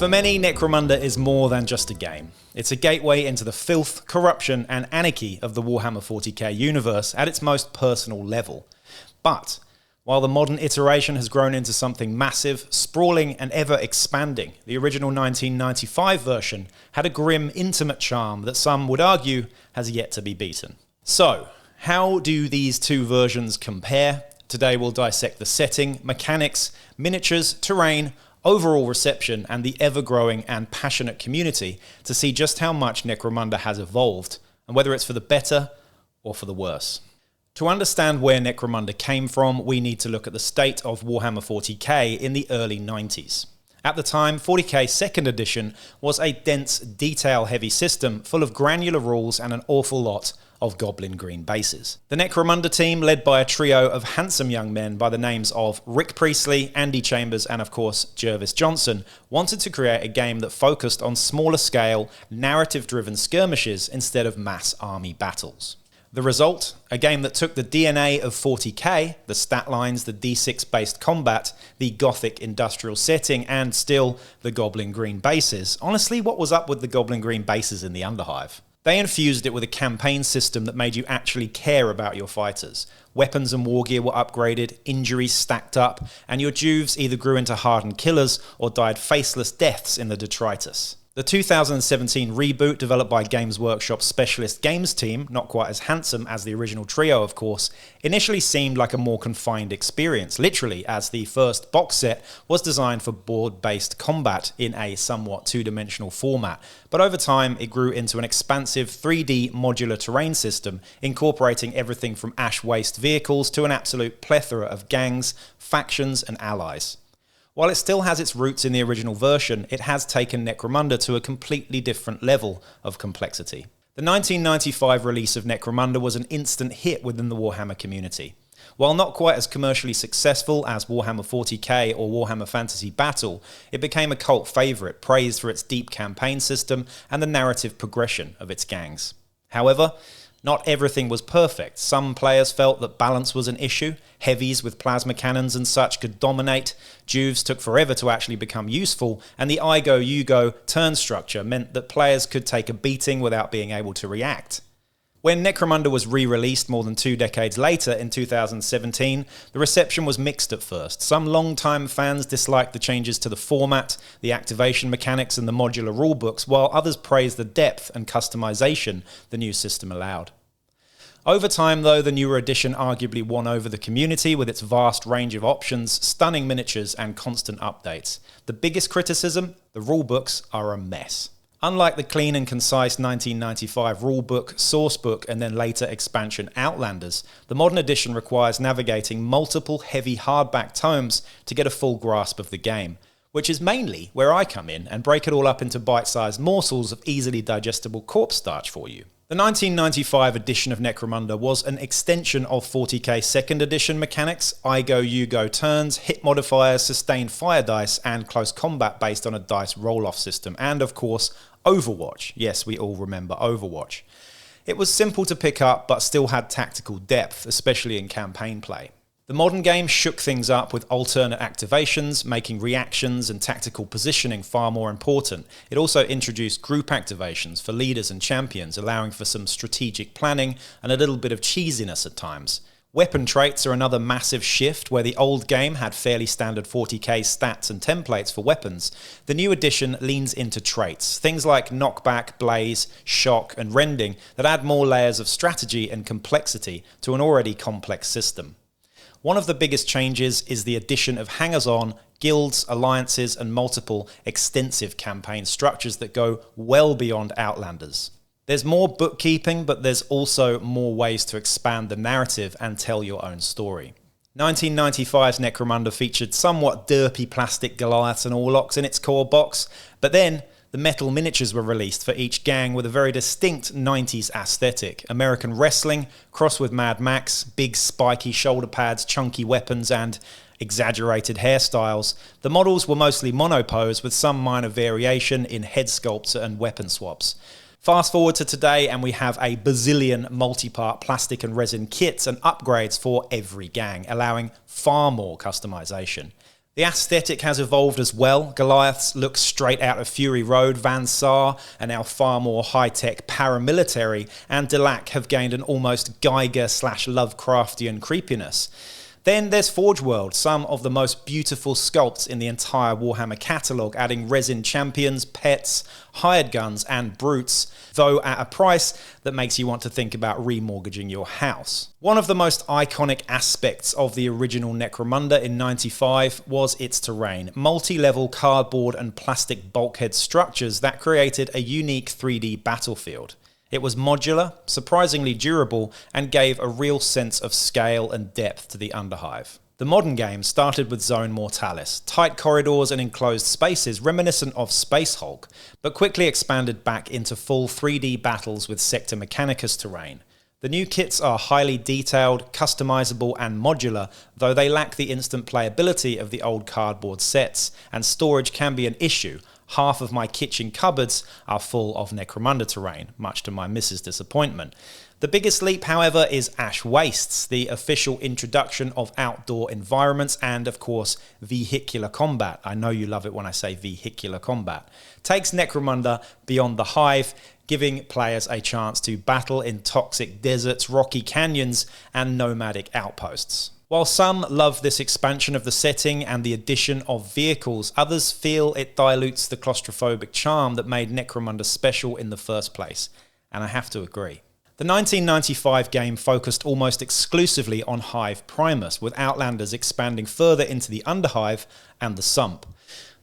For many, Necromunda is more than just a game. It's a gateway into the filth, corruption, and anarchy of the Warhammer 40k universe at its most personal level. But while the modern iteration has grown into something massive, sprawling, and ever expanding, the original 1995 version had a grim, intimate charm that some would argue has yet to be beaten. So, how do these two versions compare? Today we'll dissect the setting, mechanics, miniatures, terrain, overall reception, and the ever-growing and passionate community to see just how much Necromunda has evolved, and whether it's for the better or for the worse. To understand where Necromunda came from, we need to look at the state of Warhammer 40k in the early 90s. At the time, 40k 2nd edition was a dense, detail-heavy system full of granular rules and an awful lot of goblin green bases. The Necromunda team, led by a trio of handsome young men by the names of Rick Priestley, Andy Chambers, and of course Jervis Johnson, wanted to create a game that focused on smaller scale, narrative-driven skirmishes instead of mass army battles. The result? A game that took the DNA of 40k, the stat lines, the D6-based combat, the gothic industrial setting, and still the goblin green bases. Honestly, what was up with the goblin green bases in the Underhive? They infused it with a campaign system that made you actually care about your fighters. Weapons and war gear were upgraded, injuries stacked up, and your Juves either grew into hardened killers or died faceless deaths in the detritus. The 2017 reboot, developed by Games Workshop's specialist games team, not quite as handsome as the original trio of course, initially seemed like a more confined experience, literally, as the first box set was designed for board-based combat in a somewhat two-dimensional format. But over time, it grew into an expansive 3D modular terrain system, incorporating everything from ash waste vehicles to an absolute plethora of gangs, factions, and allies. While it still has its roots in the original version, it has taken Necromunda to a completely different level of complexity. The 1995 release of Necromunda was an instant hit within the Warhammer community. While not quite as commercially successful as Warhammer 40k or Warhammer Fantasy Battle, it became a cult favourite, praised for its deep campaign system and the narrative progression of its gangs. However, not everything was perfect. Some players felt that balance was an issue. Heavies with plasma cannons and such could dominate. Juves took forever to actually become useful. And the I go, you go turn structure meant that players could take a beating without being able to react. When Necromunda was re-released more than 2 decades later in 2017, the reception was mixed at first. Some long-time fans disliked the changes to the format, the activation mechanics and the modular rulebooks, while others praised the depth and customization the new system allowed. Over time though, the newer edition arguably won over the community with its vast range of options, stunning miniatures and constant updates. The biggest criticism? The rulebooks are a mess. Unlike the clean and concise 1995 rulebook, sourcebook, and then later expansion Outlanders, the modern edition requires navigating multiple heavy hardback tomes to get a full grasp of the game, which is mainly where I come in and break it all up into bite-sized morsels of easily digestible corpse starch for you. The 1995 edition of Necromunda was an extension of 40k 2nd edition mechanics, I go, you go turns, hit modifiers, sustained fire dice, and close combat based on a dice roll-off system, and of course, Overwatch. Yes, we all remember Overwatch. It was simple to pick up, but still had tactical depth, especially in campaign play. The modern game shook things up with alternate activations, making reactions and tactical positioning far more important. It also introduced group activations for leaders and champions, allowing for some strategic planning and a little bit of cheesiness at times. Weapon traits are another massive shift. Where the old game had fairly standard 40k stats and templates for weapons, the new edition leans into traits, things like knockback, blaze, shock and rending that add more layers of strategy and complexity to an already complex system. One of the biggest changes is the addition of hangers-on, guilds, alliances and multiple extensive campaign structures that go well beyond Outlanders. There's more bookkeeping, but there's also more ways to expand the narrative and tell your own story. 1995's Necromunda featured somewhat derpy plastic Goliaths and Orlocks in its core box, but then the metal miniatures were released for each gang with a very distinct 90s aesthetic. American wrestling, crossed with Mad Max, big spiky shoulder pads, chunky weapons and exaggerated hairstyles. The models were mostly monopose with some minor variation in head sculpture and weapon swaps. Fast forward to today and we have a bazillion multi-part plastic and resin kits and upgrades for every gang, allowing far more customization. The aesthetic has evolved as well. Goliaths look straight out of Fury Road, Van Saar are now far more high-tech paramilitary, and Delac have gained an almost Geiger/Lovecraftian creepiness. Then there's Forge World, some of the most beautiful sculpts in the entire Warhammer catalogue, adding resin champions, pets, hired guns and brutes, though at a price that makes you want to think about remortgaging your house. One of the most iconic aspects of the original Necromunda in '95 was its terrain, multi-level cardboard and plastic bulkhead structures that created a unique 3D battlefield. It was modular, surprisingly durable, and gave a real sense of scale and depth to the Underhive. The modern game started with Zone Mortalis, tight corridors and enclosed spaces reminiscent of Space Hulk, but quickly expanded back into full 3D battles with Sector Mechanicus terrain. The new kits are highly detailed, customizable and modular, though they lack the instant playability of the old cardboard sets, and storage can be an issue. Half of my kitchen cupboards are full of Necromunda terrain, much to my missus' disappointment. The biggest leap, however, is Ash Wastes, the official introduction of outdoor environments and, of course, vehicular combat. I know you love it when I say vehicular combat. Takes Necromunda beyond the Hive, giving players a chance to battle in toxic deserts, rocky canyons, and nomadic outposts. While some love this expansion of the setting and the addition of vehicles, others feel it dilutes the claustrophobic charm that made Necromunda special in the first place, and I have to agree. The 1995 game focused almost exclusively on Hive Primus, with Outlanders expanding further into the Underhive and the Sump.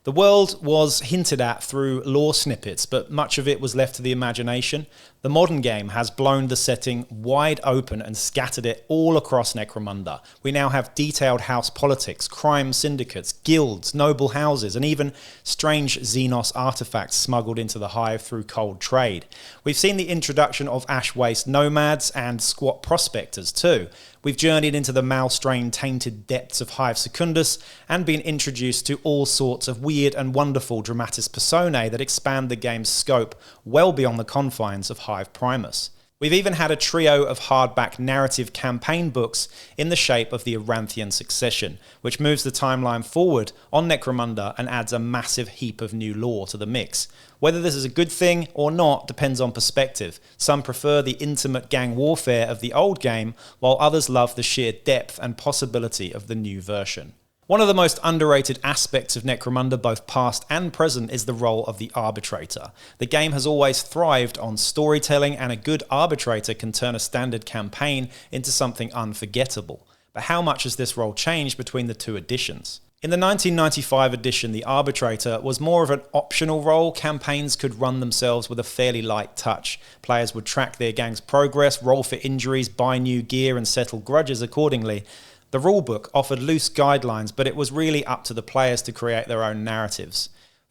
The world was hinted at through lore snippets, but much of it was left to the imagination. The modern game has blown the setting wide open and scattered it all across Necromunda. We now have detailed house politics, crime syndicates, guilds, noble houses, and even strange Xenos artifacts smuggled into the Hive through cold trade. We've seen the introduction of Ash Waste nomads and squat prospectors too. We've journeyed into the Malstrain tainted depths of Hive Secundus and been introduced to all sorts of weird and wonderful dramatis personae that expand the game's scope well beyond the confines of Hive Primus. We've even had a trio of hardback narrative campaign books in the shape of the Aranthian Succession, which moves the timeline forward on Necromunda and adds a massive heap of new lore to the mix. Whether this is a good thing or not depends on perspective. Some prefer the intimate gang warfare of the old game, while others love the sheer depth and possibility of the new version. One of the most underrated aspects of Necromunda, both past and present, is the role of the arbitrator. The game has always thrived on storytelling, and a good arbitrator can turn a standard campaign into something unforgettable. But how much has this role changed between the two editions? In the 1995 edition, the arbitrator was more of an optional role. Campaigns could run themselves with a fairly light touch. Players would track their gang's progress, roll for injuries, buy new gear, and settle grudges accordingly. The rulebook offered loose guidelines, but it was really up to the players to create their own narratives.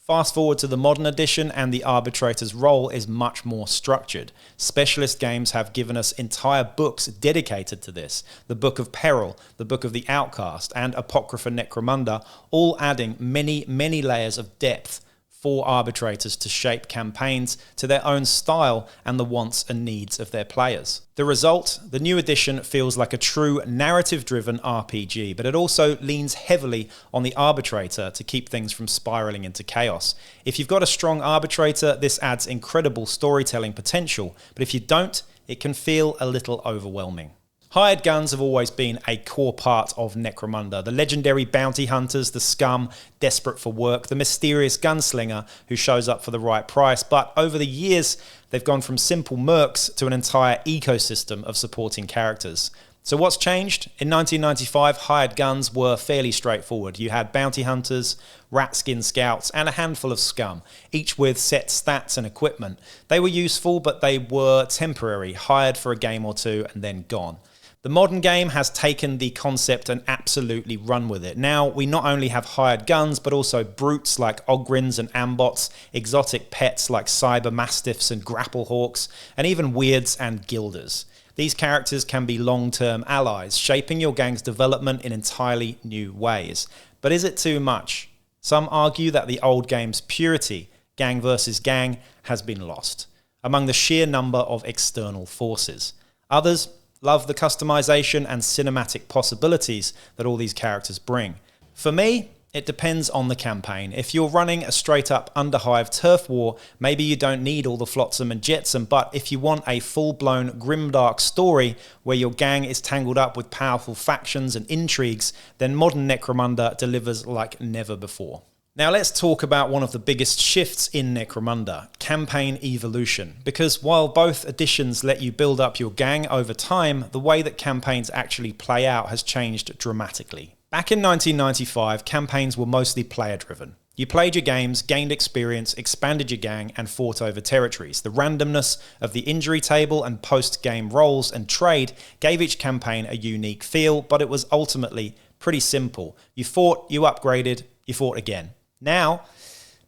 Fast forward to the modern edition, and the arbitrator's role is much more structured. Specialist games have given us entire books dedicated to this. The Book of Peril, the Book of the Outcast, and Apocrypha Necromunda, all adding many, many layers of depth for arbitrators to shape campaigns to their own style and the wants and needs of their players. The result, the new edition feels like a true narrative-driven RPG, but it also leans heavily on the arbitrator to keep things from spiraling into chaos. If you've got a strong arbitrator, this adds incredible storytelling potential, but if you don't, it can feel a little overwhelming. Hired guns have always been a core part of Necromunda. The legendary bounty hunters, the scum, desperate for work, the mysterious gunslinger who shows up for the right price. But over the years, they've gone from simple mercs to an entire ecosystem of supporting characters. So what's changed? In 1995, hired guns were fairly straightforward. You had bounty hunters, rat skin scouts, and a handful of scum, each with set stats and equipment. They were useful, but they were temporary, hired for a game or two and then gone. The modern game has taken the concept and absolutely run with it. Now, we not only have hired guns, but also brutes like Ogryns and Ambots, exotic pets like cyber mastiffs and grapple hawks, and even weirds and gilders. These characters can be long-term allies, shaping your gang's development in entirely new ways. But is it too much? Some argue that the old game's purity, gang versus gang, has been lost among the sheer number of external forces. Others love the customization and cinematic possibilities that all these characters bring. For me, It depends on the campaign. If you're running a straight up Underhive turf war, maybe you don't need all the flotsam and jetsam, but if you want a full-blown grimdark story where your gang is tangled up with powerful factions and intrigues, then modern Necromunda delivers like never before. Now let's talk about one of the biggest shifts in Necromunda, campaign evolution. Because while both editions let you build up your gang over time, the way that campaigns actually play out has changed dramatically. Back in 1995, campaigns were mostly player-driven. You played your games, gained experience, expanded your gang, and fought over territories. The randomness of the injury table and post-game rolls and trade gave each campaign a unique feel, but it was ultimately pretty simple. You fought, you upgraded, you fought again. Now,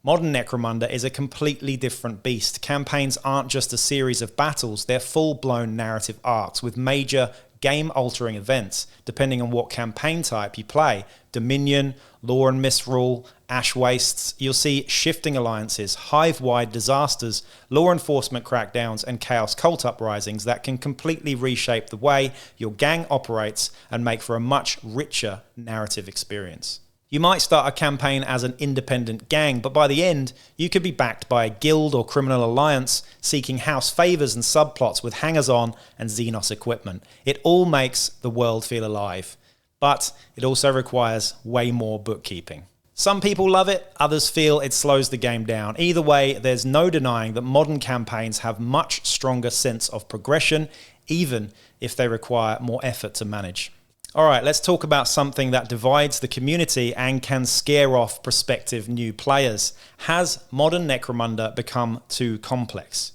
modern Necromunda is a completely different beast. Campaigns aren't just a series of battles, they're full-blown narrative arcs with major game-altering events, depending on what campaign type you play. Dominion, Law and Misrule, Ash Wastes, you'll see shifting alliances, hive-wide disasters, law enforcement crackdowns, and chaos cult uprisings that can completely reshape the way your gang operates and make for a much richer narrative experience. You might start a campaign as an independent gang, but by the end, you could be backed by a guild or criminal alliance seeking house favors and subplots with hangers-on and Xenos equipment. It all makes the world feel alive, but it also requires way more bookkeeping. Some people love it, others feel it slows the game down. Either way, there's no denying that modern campaigns have much stronger sense of progression, even if they require more effort to manage. Alright, let's talk about something that divides the community and can scare off prospective new players. Has modern Necromunda become too complex?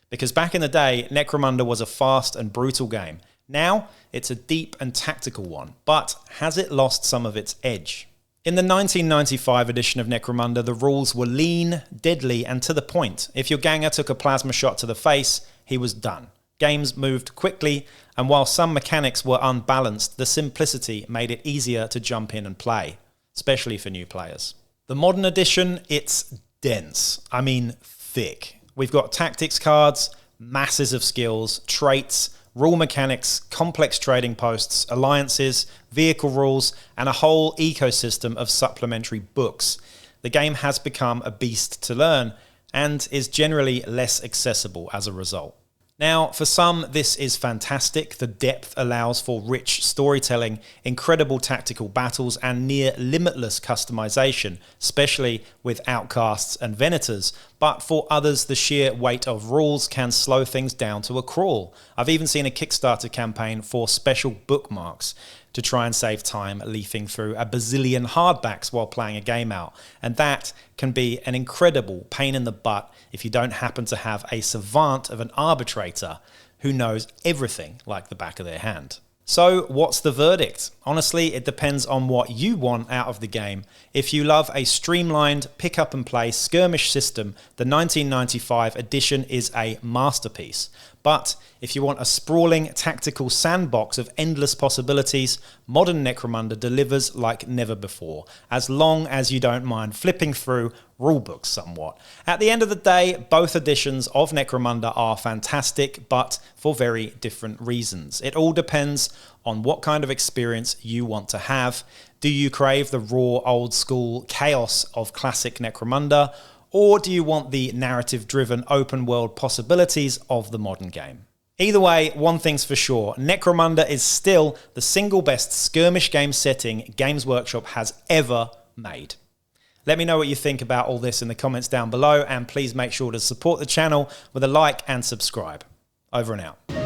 Because back in the day, Necromunda was a fast and brutal game. Now, it's a deep and tactical one, but has it lost some of its edge? In the 1995 edition of Necromunda, the rules were lean, deadly, and to the point. If your ganger took a plasma shot to the face, he was done. Games moved quickly, and while some mechanics were unbalanced, the simplicity made it easier to jump in and play, especially for new players. The modern edition, it's dense. I mean, thick. We've got tactics cards, masses of skills, traits, rule mechanics, complex trading posts, alliances, vehicle rules, and a whole ecosystem of supplementary books. The game has become a beast to learn, and is generally less accessible as a result. Now, for some, this is fantastic. The depth allows for rich storytelling, incredible tactical battles, and near limitless customization, especially with outcasts and venators. But for others, the sheer weight of rules can slow things down to a crawl. I've even seen a Kickstarter campaign for special bookmarks to try and save time leafing through a bazillion hardbacks while playing a game out. And that can be an incredible pain in the butt if you don't happen to have a savant of an arbitrator who knows everything like the back of their hand. So what's the verdict? Honestly, it depends on what you want out of the game. If you love a streamlined pick up and play skirmish system, the 1995 edition is a masterpiece. But if you want a sprawling tactical sandbox of endless possibilities, modern Necromunda delivers like never before, as long as you don't mind flipping through rulebooks somewhat. At the end of the day, both editions of Necromunda are fantastic, but for very different reasons. It all depends on what kind of experience you want to have. Do you crave the raw, old-school chaos of classic Necromunda, or do you want the narrative-driven open-world possibilities of the modern game? Either way, one thing's for sure, Necromunda is still the single best skirmish game setting Games Workshop has ever made. Let me know what you think about all this in the comments down below, and please make sure to support the channel with a like and subscribe. Over and out.